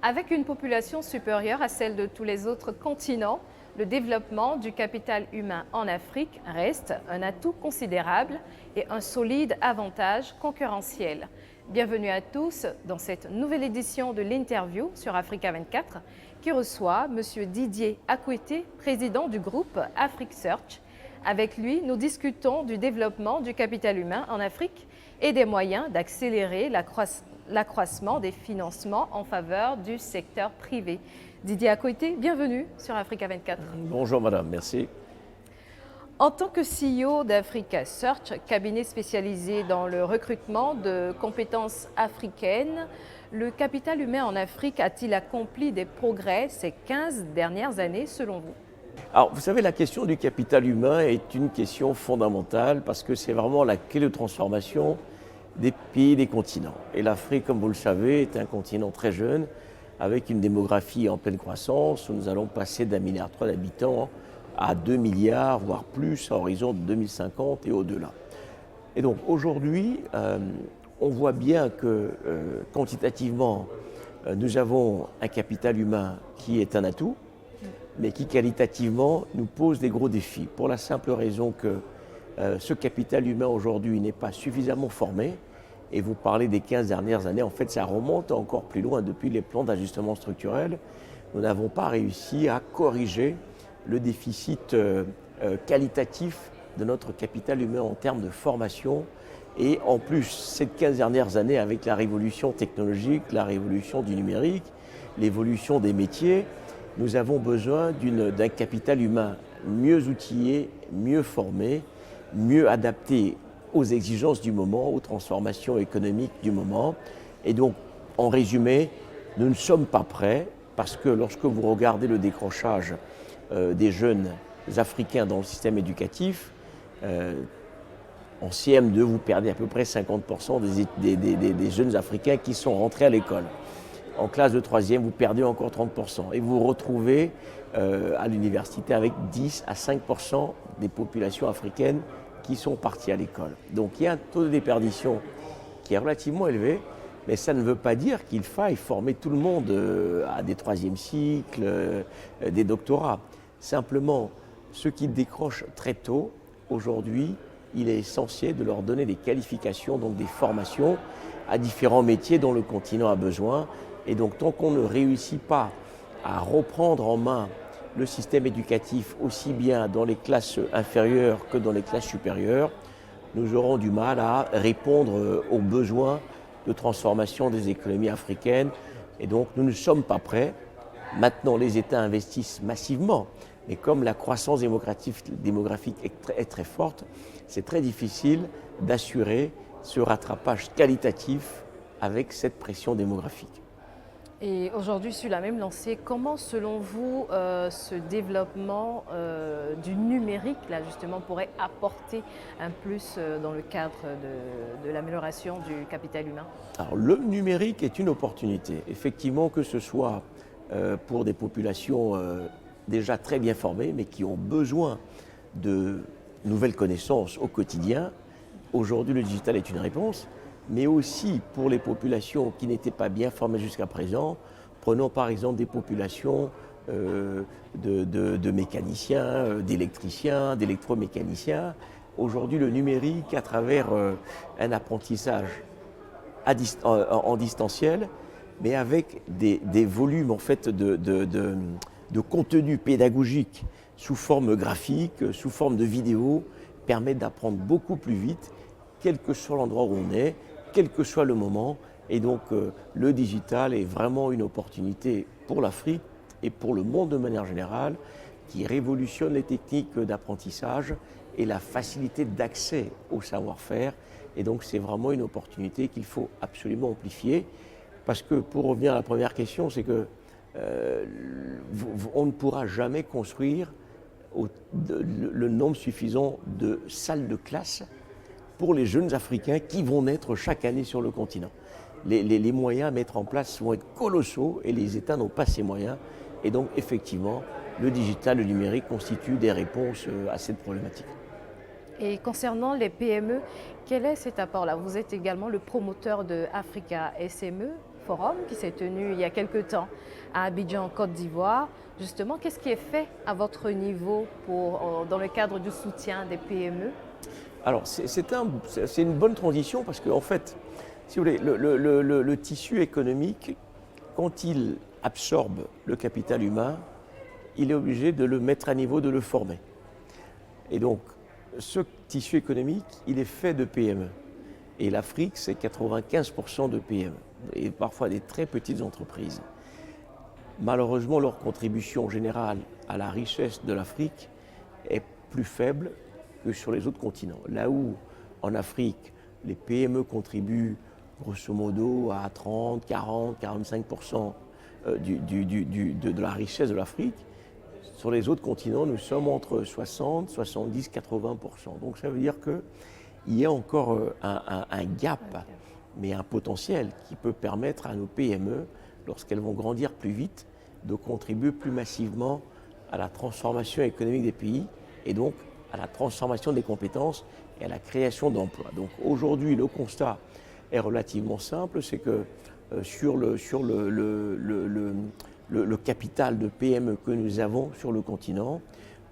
Avec une population supérieure à celle de tous les autres continents, le développement du capital humain en Afrique reste un atout considérable et un solide avantage concurrentiel. Bienvenue à tous dans cette nouvelle édition de l'interview sur Africa 24 qui reçoit M. Didier Akouete, président du groupe Afrique Search. Avec lui, nous discutons du développement du capital humain en Afrique et des moyens d'accélérer l'accroissement des financements en faveur du secteur privé. Didier Akouete, bienvenue sur Africa 24. Bonjour madame, merci. En tant que CEO d'Africa Search, cabinet spécialisé dans le recrutement de compétences africaines, le capital humain en Afrique a-t-il accompli des progrès ces 15 dernières années selon vous? Alors vous savez, la question du capital humain est une question fondamentale parce que c'est vraiment la clé de transformation des pays, des continents. Et l'Afrique, comme vous le savez, est un continent très jeune avec une démographie en pleine croissance où nous allons passer d'1,3 milliard d'habitants à 2 milliards, voire plus, à horizon de 2050 et au-delà. Et donc aujourd'hui, on voit bien que quantitativement, nous avons un capital humain qui est un atout, mais qui qualitativement nous pose des gros défis. Pour la simple raison que ce capital humain aujourd'hui n'est pas suffisamment formé. Et vous parlez des 15 dernières années, en fait ça remonte encore plus loin depuis les plans d'ajustement structurel. Nous n'avons pas réussi à corriger le déficit qualitatif de notre capital humain en termes de formation. Et en plus, ces 15 dernières années, avec la révolution technologique, la révolution du numérique, l'évolution des métiers, nous avons besoin d'un capital humain mieux outillé, mieux formé, mieux adapté aux exigences du moment, aux transformations économiques du moment. Et donc, en résumé, nous ne sommes pas prêts parce que lorsque vous regardez le décrochage des jeunes africains dans le système éducatif, en CM2, vous perdez à peu près 50% des jeunes africains qui sont rentrés à l'école. En classe de 3e, vous perdez encore 30%. Et vous vous retrouvez à l'université avec 10 à 5% des populations africaines qui sont partis à l'école. Donc il y a un taux de déperdition qui est relativement élevé, mais ça ne veut pas dire qu'il faille former tout le monde à des 3e cycles, des doctorats. Simplement, ceux qui décrochent très tôt, aujourd'hui, il est essentiel de leur donner des qualifications, donc des formations à différents métiers dont le continent a besoin. Et donc tant qu'on ne réussit pas à reprendre en main le système éducatif aussi bien dans les classes inférieures que dans les classes supérieures, nous aurons du mal à répondre aux besoins de transformation des économies africaines. Et donc nous ne sommes pas prêts. Maintenant, les États investissent massivement. Mais comme la croissance démographique est très forte, c'est très difficile d'assurer ce rattrapage qualitatif avec cette pression démographique. Et aujourd'hui, sur la même lancée, comment, selon vous, ce développement du numérique, là, justement, pourrait apporter un plus dans le cadre de l'amélioration du capital humain? Alors, le numérique est une opportunité, effectivement, que ce soit pour des populations déjà très bien formées, mais qui ont besoin de nouvelles connaissances au quotidien. Aujourd'hui, le digital est une réponse. Mais aussi pour les populations qui n'étaient pas bien formées jusqu'à présent. Prenons par exemple des populations de mécaniciens, d'électriciens, d'électromécaniciens. Aujourd'hui, le numérique, à travers un apprentissage en distanciel, mais avec des volumes en fait de contenu pédagogique sous forme graphique, sous forme de vidéo, permet d'apprendre beaucoup plus vite, quel que soit l'endroit où on est, quel que soit le moment. Et donc le digital est vraiment une opportunité pour l'Afrique et pour le monde de manière générale qui révolutionne les techniques d'apprentissage et la facilité d'accès au savoir-faire. Et donc c'est vraiment une opportunité qu'il faut absolument amplifier parce que pour revenir à la première question, c'est que on ne pourra jamais construire le nombre suffisant de salles de classe pour les jeunes Africains qui vont naître chaque année sur le continent. Les moyens à mettre en place vont être colossaux et les États n'ont pas ces moyens. Et donc, effectivement, le digital, le numérique constituent des réponses à cette problématique. Et concernant les PME, quel est cet apport-là? Vous êtes également le promoteur de Africa SME, forum qui s'est tenu il y a quelque temps à Abidjan, Côte d'Ivoire. Justement, qu'est-ce qui est fait à votre niveau dans le cadre du soutien des PME? Alors, c'est une bonne transition parce qu'en fait, si vous voulez, le tissu économique, quand il absorbe le capital humain, il est obligé de le mettre à niveau, de le former. Et donc, ce tissu économique, il est fait de PME. Et l'Afrique, c'est 95% de PME, et parfois des très petites entreprises. Malheureusement, leur contribution générale à la richesse de l'Afrique est plus faible que sur les autres continents. Là où, en Afrique, les PME contribuent grosso modo à 30, 40, 45% de la richesse de l'Afrique, sur les autres continents, nous sommes entre 60, 70, 80%. Donc ça veut dire qu'il y a encore un gap, mais un potentiel qui peut permettre à nos PME, lorsqu'elles vont grandir plus vite, de contribuer plus massivement à la transformation économique des pays et donc à la transformation des compétences et à la création d'emplois. Donc aujourd'hui, le constat est relativement simple, c'est que sur le capital de PME que nous avons sur le continent,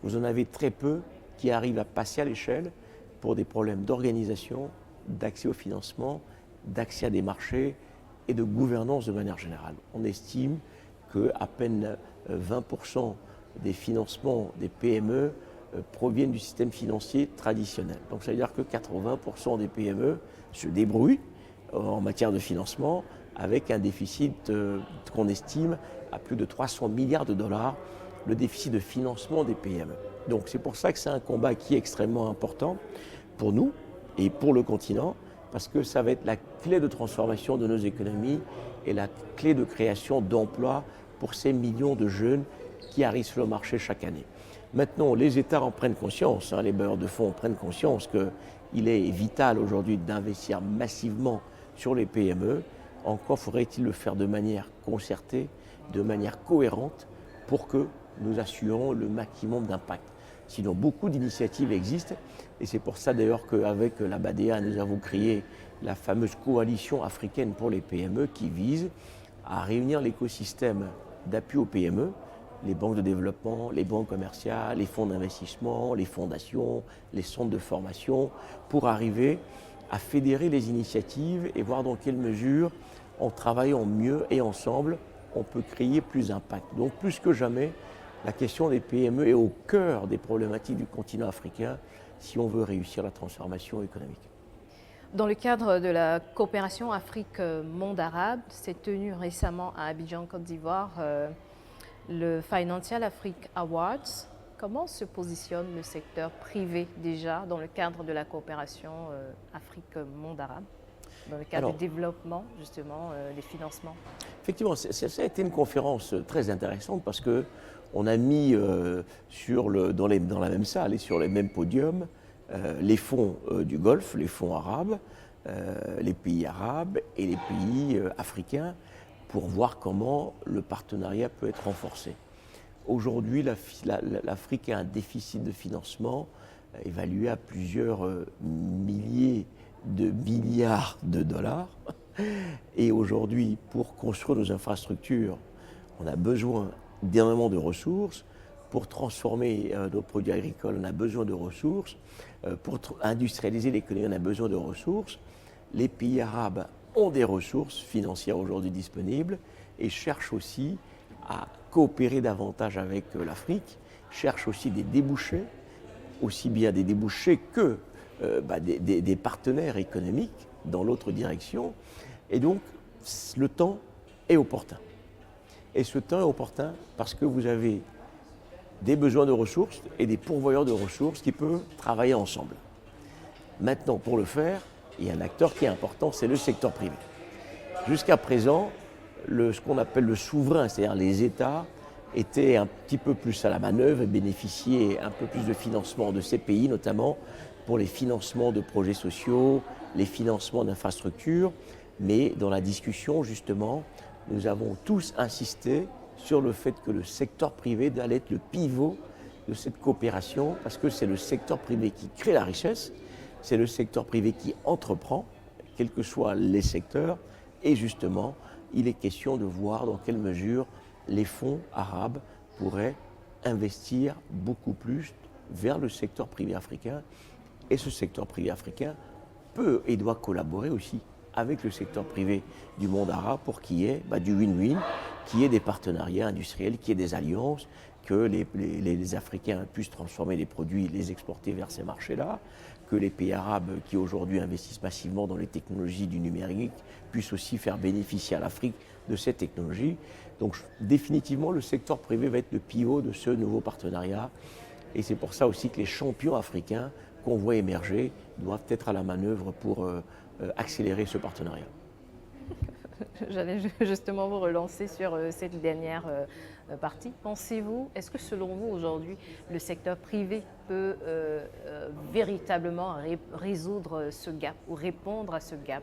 vous en avez très peu qui arrivent à passer à l'échelle pour des problèmes d'organisation, d'accès au financement, d'accès à des marchés et de gouvernance de manière générale. On estime qu'à peine 20% des financements des PME proviennent du système financier traditionnel. Donc ça veut dire que 80% des PME se débrouillent en matière de financement avec un déficit qu'on estime à plus de 300 milliards de dollars, le déficit de financement des PME. Donc c'est pour ça que c'est un combat qui est extrêmement important pour nous et pour le continent, parce que ça va être la clé de transformation de nos économies et la clé de création d'emplois pour ces millions de jeunes qui arrivent sur le marché chaque année. Maintenant, les États en prennent conscience, les bailleurs de fonds en prennent conscience qu'il est vital aujourd'hui d'investir massivement sur les PME. Encore faudrait-il le faire de manière concertée, de manière cohérente, pour que nous assurons le maximum d'impact. Sinon, beaucoup d'initiatives existent, et c'est pour ça d'ailleurs qu'avec la BADEA, nous avons créé la fameuse coalition africaine pour les PME qui vise à réunir l'écosystème d'appui aux PME, les banques de développement, les banques commerciales, les fonds d'investissement, les fondations, les centres de formation, pour arriver à fédérer les initiatives et voir dans quelle mesure, en travaillant mieux et ensemble, on peut créer plus d'impact. Donc plus que jamais, la question des PME est au cœur des problématiques du continent africain si on veut réussir la transformation économique. Dans le cadre de la coopération Afrique-Monde arabe, s'est tenu récemment à Abidjan, Côte d'Ivoire, le Financial Afrique Awards. Comment se positionne le secteur privé déjà dans le cadre de la coopération Afrique-Monde arabe, dans le cadre du développement justement des financements? Effectivement, ça a été une conférence très intéressante parce qu'on a mis dans la même salle et sur les mêmes podiums les fonds du Golfe, les fonds arabes, les pays arabes et les pays africains pour voir comment le partenariat peut être renforcé. Aujourd'hui, l'Afrique a un déficit de financement évalué à plusieurs milliers de milliards de dollars. Et aujourd'hui, pour construire nos infrastructures, on a besoin d'énormément de ressources. Pour transformer nos produits agricoles, on a besoin de ressources. Pour industrialiser l'économie, on a besoin de ressources. Les pays arabes ont des ressources financières aujourd'hui disponibles et cherchent aussi à coopérer davantage avec l'Afrique, cherchent aussi des débouchés, aussi bien des débouchés que des partenaires économiques dans l'autre direction. Et donc, le temps est opportun. Et ce temps est opportun parce que vous avez des besoins de ressources et des pourvoyeurs de ressources qui peuvent travailler ensemble. Maintenant, pour le faire, il y a un acteur qui est important, c'est le secteur privé. Jusqu'à présent, ce qu'on appelle le souverain, c'est-à-dire les États, étaient un petit peu plus à la manœuvre et bénéficiaient un peu plus de financement de ces pays, notamment pour les financements de projets sociaux, les financements d'infrastructures. Mais dans la discussion, justement, nous avons tous insisté sur le fait que le secteur privé doit être le pivot de cette coopération, parce que c'est le secteur privé qui crée la richesse, c'est le secteur privé qui entreprend, quels que soient les secteurs, et justement, il est question de voir dans quelle mesure les fonds arabes pourraient investir beaucoup plus vers le secteur privé africain. Et ce secteur privé africain peut et doit collaborer aussi avec le secteur privé du monde arabe pour qu'il y ait du win-win, qu'il y ait des partenariats industriels, qu'il y ait des alliances, que les Africains puissent transformer les produits et les exporter vers ces marchés-là, que les pays arabes qui aujourd'hui investissent massivement dans les technologies du numérique puissent aussi faire bénéficier à l'Afrique de ces technologies. Donc définitivement, le secteur privé va être le pivot de ce nouveau partenariat. Et c'est pour ça aussi que les champions africains qu'on voit émerger doivent être à la manœuvre pour accélérer ce partenariat. J'allais justement vous relancer sur cette dernière partie. Pensez-vous, est-ce que selon vous aujourd'hui, le secteur privé peut véritablement résoudre ce gap ou répondre à ce gap?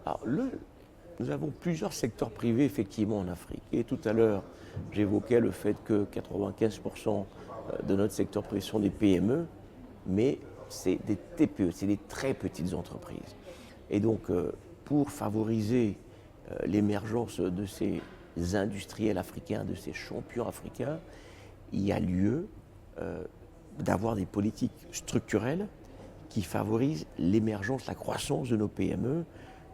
Alors, nous avons plusieurs secteurs privés effectivement en Afrique. Et tout à l'heure, j'évoquais le fait que 95% de notre secteur privé sont des PME, mais c'est des TPE, c'est des très petites entreprises. Et donc, pour favoriser l'émergence de ces industriels africains, de ces champions africains, il y a lieu d'avoir des politiques structurelles qui favorisent l'émergence, la croissance de nos PME,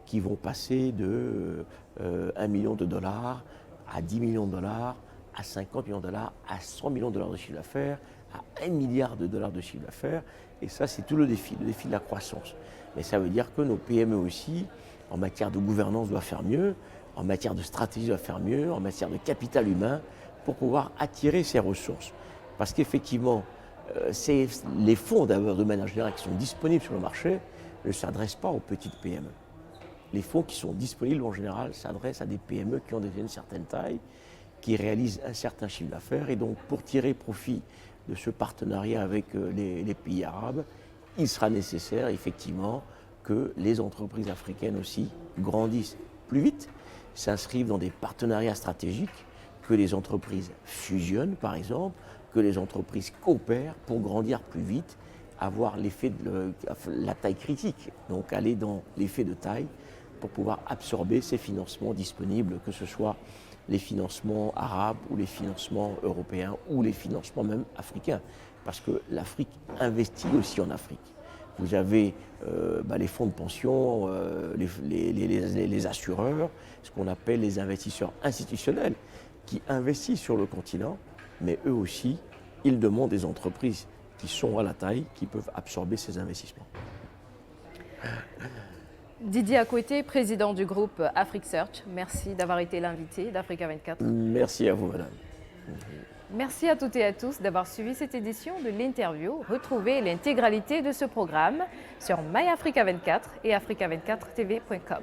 qui vont passer de 1 million de dollars à 10 millions de dollars, à 50 millions de dollars, à 100 millions de dollars de chiffre d'affaires, à 1 milliard de dollars de chiffre d'affaires. Et ça, c'est tout le défi de la croissance. Mais ça veut dire que nos PME aussi, en matière de gouvernance, doivent faire mieux, en matière de stratégie, doivent faire mieux, en matière de capital humain, pour pouvoir attirer ces ressources. Parce qu'effectivement, les fonds de manière générale qui sont disponibles sur le marché ne s'adressent pas aux petites PME. Les fonds qui sont disponibles en général s'adressent à des PME qui ont déjà une certaine taille, qui réalisent un certain chiffre d'affaires. Et donc, pour tirer profit de ce partenariat avec les pays arabes, il sera nécessaire effectivement que les entreprises africaines aussi grandissent plus vite, s'inscrivent dans des partenariats stratégiques, que les entreprises fusionnent par exemple, que les entreprises coopèrent pour grandir plus vite, avoir l'effet de la taille critique, donc aller dans l'effet de taille pour pouvoir absorber ces financements disponibles, que ce soit les financements arabes ou les financements européens ou les financements même africains. Parce que l'Afrique investit aussi en Afrique. Vous avez les fonds de pension, les assureurs, ce qu'on appelle les investisseurs institutionnels qui investissent sur le continent, mais eux aussi, ils demandent des entreprises qui sont à la taille, qui peuvent absorber ces investissements. Didier Akouete, président du groupe AfriqueSearch, merci d'avoir été l'invité d'Africa 24. Merci à vous, madame. Merci à toutes et à tous d'avoir suivi cette édition de l'interview. Retrouvez l'intégralité de ce programme sur MyAfrica24 et africa24tv.com.